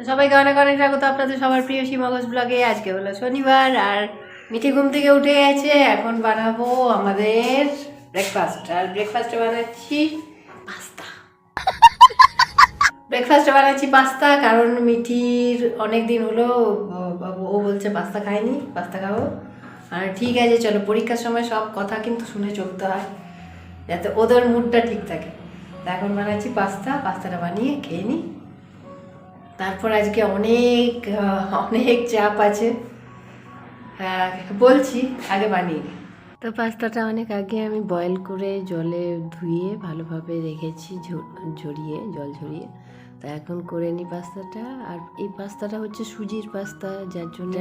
সবাইকে অনেক অনেক স্বাগত আপনাদের সবার প্রিয় সীমাগজ ব্লগে। আজকে হলো শনিবার আর মিঠি ঘুম থেকে উঠে গেছে। এখন বানাবো আমাদের ব্রেকফাস্ট। আর ব্রেকফাস্টে বানাচ্ছি পাস্তা। কারণ মিঠির অনেক দিন হলো ও বলছে পাস্তা খায়নি, পাস্তা খাবো। আর ঠিক আছে চলো, পরীক্ষার সময় সব কথা কিন্তু শুনে চলতে হয় যাতে ওদের মুডটা ঠিক থাকে। তা এখন বানাচ্ছি পাস্তাটা বানিয়ে খেয়ে নিই। তারপর আজকে অনেক অনেক চাপ আছে, বলছি আগে বানিয়ে নিই। তো পাস্তাটা অনেক আগে আমি বয়েল করে জলে ধুয়ে ভালোভাবে রেখেছি, ঝরিয়ে জল ঝরিয়ে। তা এখন করে নিই পাস্তাটা। আর এই পাস্তাটা হচ্ছে সুজির পাস্তা, যার জন্য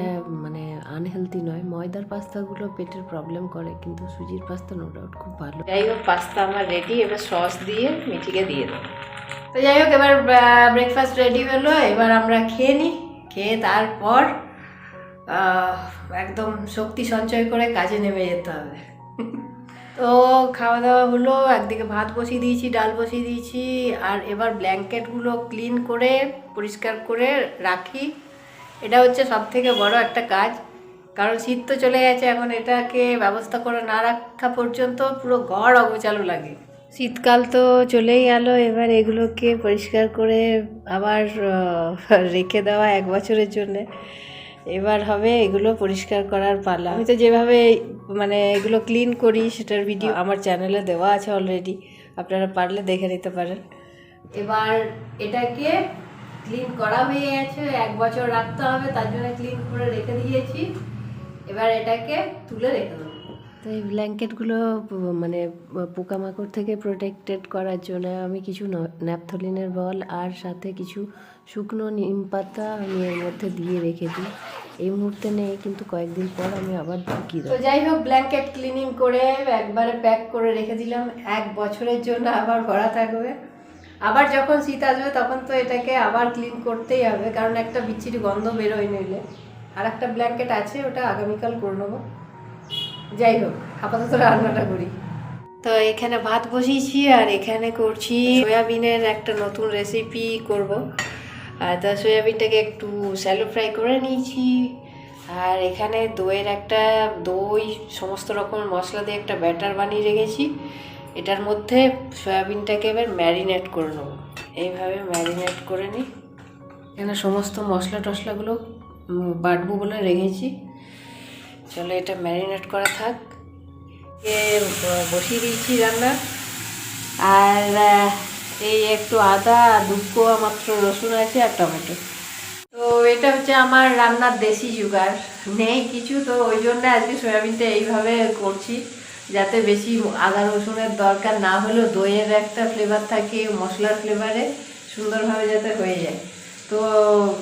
মানে আনহেলদি নয়। ময়দার পাস্তাগুলো পেটের প্রবলেম করে, কিন্তু সুজির পাস্তা নো ডাউট খুব ভালো। যাই হোক, পাস্তা আমার রেডি। এবার সস দিয়ে মিঠিকে দিয়ে দেবো। তো যাই হোক, এবার ব্রেকফাস্ট রেডি হলো। এবার আমরা খেয়ে নিই। খেয়ে তারপর একদম শক্তি সঞ্চয় করে কাজে নেমে যেতে হবে। তো খাওয়া দাওয়া হলো, একদিকে ভাত বসিয়ে দিয়েছি, ডাল বসিয়ে দিয়েছি। আর এবার ব্ল্যাঙ্কেটগুলো ক্লিন করে পরিষ্কার করে রাখি। এটা হচ্ছে সব থেকে বড় একটা কাজ, কারণ শীত তো চলে গেছে। এখন এটাকে ব্যবস্থা করে না রাখা পর্যন্ত পুরো ঘর অগোছালো লাগে। শীতকাল তো চলেই গেল, এবার এগুলোকে পরিষ্কার করে আবার রেখে দেওয়া 1 বছরের জন্যে। এবার হবে এগুলো পরিষ্কার করার পালা। আমি তো যেভাবে মানে এগুলো ক্লিন করি সেটার ভিডিও আমার চ্যানেলে দেওয়া আছে অলরেডি, আপনারা পারলে দেখে নিতে পারেন। এবার এটাকে ক্লিন করা হয়ে গেছে, 1 বছর রাখতে হবে, তার জন্য ক্লিন করে রেখে দিয়েছি। এবার এটাকে তুলে রেখে দেবো। তো এই ব্ল্যাঙ্কেটগুলো মানে পোকামাকড় থেকে প্রোটেক্টেড করার জন্য আমি কিছু ন্যাপথলিনের বল আর সাথে কিছু শুকনো নিম পাতা আমি এর মধ্যে দিয়ে রেখে দিই। এই মুহূর্তে নেই, কিন্তু কয়েকদিন পর আমি আবার ঢুকিয়ে দেবো। তো যাই হোক, ব্ল্যাঙ্কেট ক্লিনিং করে একবারে প্যাক করে রেখে দিলাম। 1 বছরের জন্য আবার ভরা থাকবে। আবার যখন শীত আসবে তখন তো এটাকে আবার ক্লিন করতেই হবে, কারণ একটা বিচ্ছিরি গন্ধ বেরোয় নইলে। আর একটা ব্ল্যাঙ্কেট আছে, ওটা আগামীকাল করে নেবো। যাই হোক, আপাতত রান্নাটা করি। তো এখানে ভাত বসিয়েছি আর এখানে করছি সয়াবিনের একটা নতুন রেসিপি করব। তা সয়াবিনটাকে একটু শ্যালো ফ্রাই করে নিয়েছি। আর এখানে দই সমস্ত রকম মশলা দিয়ে একটা ব্যাটার বানিয়ে রেখেছি। এটার মধ্যে সয়াবিনটাকে এবার ম্যারিনেট করে নেবো। এইভাবে ম্যারিনেট করে নিই। এখানে সমস্ত মশলা টশলাগুলো বাটবো বলে রেখেছি। চলো এটা ম্যারিনেট করা থাক। বসিয়ে দিয়েছি রান্না। আর এই একটু আদা, 2 কোয়া মাত্র রসুন আছে, আর টমেটো। তো এটা হচ্ছে আমার রান্নার দেশি জুগার, নেই কিছু, তো ওই জন্য আজকে সয়াবিনটা এইভাবে করছি, যাতে বেশি আদা রসুনের দরকার না হলেও দইয়ের একটা ফ্লেভার থাকে, মশলার ফ্লেভারে সুন্দরভাবে যাতে হয়ে যায়। তো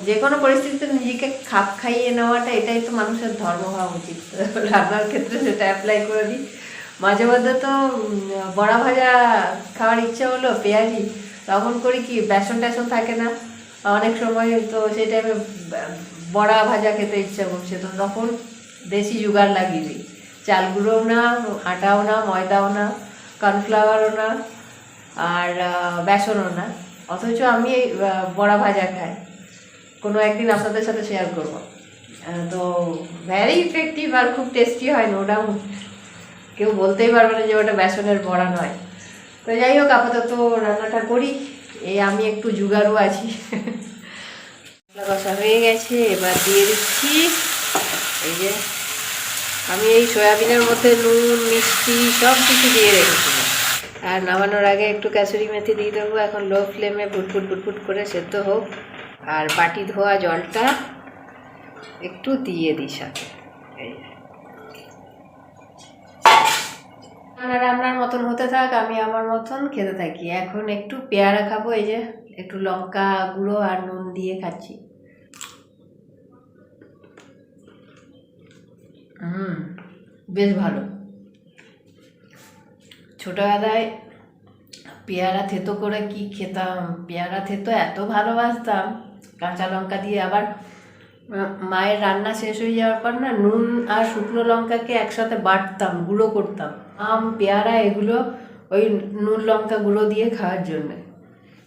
যে কোনো পরিস্থিতিতে নিজেকে খাপ খাইয়ে নেওয়াটা, এটাই তো মানুষের ধর্ম হওয়া উচিত। রান্নার ক্ষেত্রে সেটা অ্যাপ্লাই করে দিই। মাঝে মধ্যে তো বড়া ভাজা খাওয়ার ইচ্ছা হলো, পেঁয়াজি, তখন করি কি, বেসন টেসন থাকে না অনেক সময়, তো সেই টাইমে বড়া ভাজা খেতে ইচ্ছা করছে, তো তখন দেশি জুগার লাগিয়ে দিই। চাল গুঁড়োও না, আটাও না, ময়দাও না, কর্নফ্লাওয়ারও না, আর বেসনও না, অথচ আমি বড়া ভাজা খাই। কোনো একদিন আপনাদের সাথে শেয়ার করবো। তো ভ্যারি ইফেক্টিভ আর খুব টেস্টি হয়, নো ডাউট। কেউ বলতেই পারবে না যে ওটা বেসনের বড়া নয়। তো যাই হোক, আপাতত রান্নাটা করি। এই আমি একটু জুগারও আছি। কষা হয়ে গেছে, এবার দিয়ে দিচ্ছি। এই যে আমি এই সয়াবিনের মধ্যে নুন, মিষ্টি সব কিছু দিয়ে রেখেছিলাম। আর নামানোর আগে একটু কাসুরি মেথি দিয়ে দেবো। এখন লো ফ্লেমে ফুটফুট করে সেদ্ধ হোক। আর বাটি ধোয়া জলটা একটু দিয়ে দিই সাথে। এই রান্নার মতন হতে থাক, আমি আমার মতন খেতে থাকি। এখন একটু পেয়ারা খাবো। এই যে একটু লঙ্কা গুঁড়ো আর নুন দিয়ে খাচ্ছি। বেশ ভালো। ছোটবেলায় পেয়ারা থেতো করে কি খেতাম, পেয়ারা থেতো এত ভালোবাসতাম, কাঁচা লঙ্কা দিয়ে। আবার মায়ের রান্না শেষ হয়ে যাওয়ার পর না, নুন আর শুকনো লঙ্কাকে একসাথে বাটতাম, গুঁড়ো করতাম। আম, পেয়ারা এগুলো ওই নুন লঙ্কা গুঁড়ো দিয়ে খাওয়ার জন্যে।